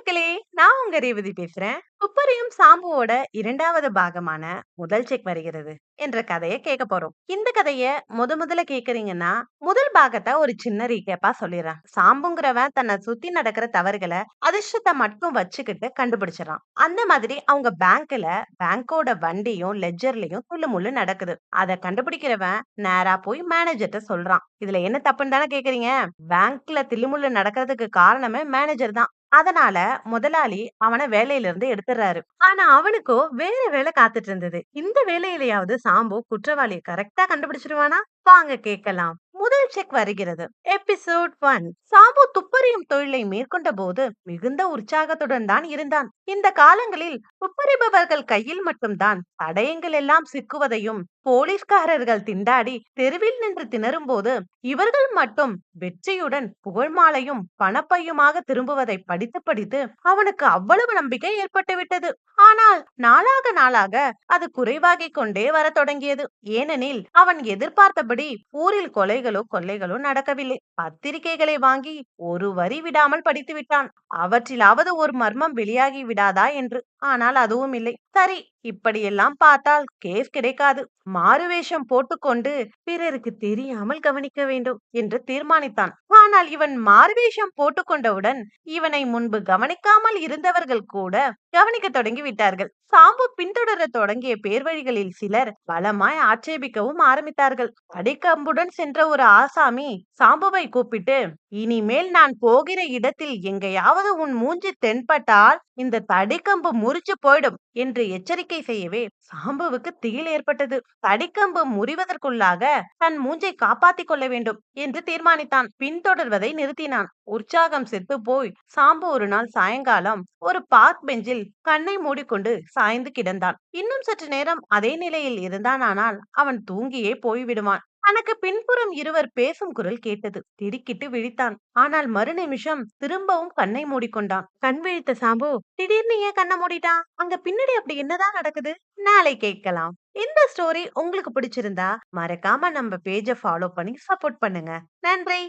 மக்களே! நான் உங்க ரேவதி பேசுறேன். துப்பறியும் சாம்புவோட 2வது பாகமான முதல் செக் வருகிறது என்ற கதைய கேட்க போறோம். இந்த கதைய முதல்ல கேட்கிறீங்கன்னா, முதல் பாகத்த ஒரு சின்ன ரீகேப்பா சொல்லிர்றேன். சாம்புங்கிறவன் தன்னை சுத்தி நடக்கிற தவறுகள அதிர்ஷ்டத்த மட்டும் வச்சுக்கிட்டு கண்டுபிடிச்சிடறான். அந்த மாதிரி அவங்க பேங்கோட வண்டியும், லெட்ஜர்லயும் துள்ளுமுள்ளு நடக்குது. அத கண்டுபிடிக்கிறவன் நேரா போய் மேனேஜர்ட்ட சொல்றான். இதுல என்ன தப்புன்னு தானே கேட்கிறீங்க? பேங்க்ல தில்லுமுல்லு நடக்கிறதுக்கு காரணமே மேனேஜர் தான். அதனால முதலாளி அவன வேலையில இருந்து எடுத்துடுறாரு. ஆனா அவனுக்கோ வேற வேலை காத்துட்டு இருந்தது. இந்த வேலையிலயாவது சாம்பு குற்றவாளிய கரெக்ட்டா கண்டுபிடிச்சிருவானா? வாங்க கேட்கலாம். முதல் செக் வருகிறது. எபிசோட் 1. சாம்பு துப்பறியும் தொழிலை மேற்கொண்ட போது மிகுந்த உற்சாகத்துடன் தான் இருந்தான். இந்த காலங்களில் துப்பறிபவர்கள் கையில் மட்டும்தான் தடயங்கள் எல்லாம் சிக்குவதையும், போலீஸ்காரர்கள் திண்டாடி தெருவில் நின்று திணறும் போது இவர்கள் மட்டும் வெற்றியுடன் புகழ் மாலையும் பணப்பையுமாக திரும்புவதை படித்து படித்து அவனுக்கு அவ்வளவு நம்பிக்கை ஏற்பட்டு விட்டது. ஆனால் நாளாக அது குறைவாகிக் கொண்டே வரத் தொடங்கியது. ஏனெனில் அவன் எதிர்பார்த்தபடி ஊரில் கொள்ளைகளோ நடக்கவில்லை. பத்திரிகைகளை வாங்கி ஒரு வரி விடாமல் படித்து விட்டான். அவற்றிலாவது ஒரு மர்மம் வெளியாகி விடாதா என்று. ஆனால் அதுவும் இல்லை. சரி, இப்படியெல்லாம் பார்த்தால் கேஸ் கிடைக்காது. மாறுவேஷம் போட்டுக்கொண்டு பிறருக்கு தெரியாமல் கவனிக்க வேண்டும் என்று தீர்மானித்தான். ஆனால் இவன் மாறுவேஷம் போட்டுக்கொண்டவுடன் இவனை முன்பு கவனிக்காமல் இருந்தவர்கள் கூட கவனிக்க தொடங்கி விட்டார்கள். சாம்பு பின்தொடர தொடங்கிய பேர்வழிகளில் சிலர் பலமாய் ஆட்சேபிக்கவும் ஆரம்பித்தார்கள். அடிக்கம்புடன் சென்ற ஒரு ஆசாமி சாம்புவை கூப்பிட்டு, இனிமேல் நான் போகிற இடத்தில் எங்கேயாவது உன் மூஞ்சி தென்பட்டால் இந்த தடிக்கம்பு முறிச்சு போயிடும் என்று எச்சரிக்கை செய்யவே சாம்புவுக்கு திகில் ஏற்பட்டது. தடிக்கம்பு முறிவதற்குள்ளாக தன் மூஞ்சை காப்பாத்திக் கொள்ள வேண்டும் என்று தீர்மானித்தான். பின்தொடர்வதை நிறுத்தினான். உற்சாகம் செத்து போய் சாம்பு ஒரு நாள் சாயங்காலம் ஒரு பார்க் பெஞ்சில் கண்ணை மூடிக்கொண்டு சாய்ந்து கிடந்தான். இன்னும் சற்று நேரம் அதே நிலையில் இருந்தானால் அவன் தூங்கியே போய்விடுவான். தனக்கு பின்புறம் இருவர் பேசும் குரல் கேட்டது. திடுக்கிட்டு விழித்தான். ஆனால் மறு நிமிஷம் திரும்பவும் கண்ணை மூடிக்கொண்டான். கண் விழித்த சாம்பு திடீர்னு ஏன் கண்ணை மூடிட்டான்? அங்க பின்னாடி அப்படி என்னதான் நடக்குது? நாளை கேட்கலாம். இந்த ஸ்டோரி உங்களுக்கு பிடிச்சிருந்தா மறக்காம நம்ம பேஜை ஃபாலோ பண்ணி சப்போர்ட் பண்ணுங்க. நன்றி.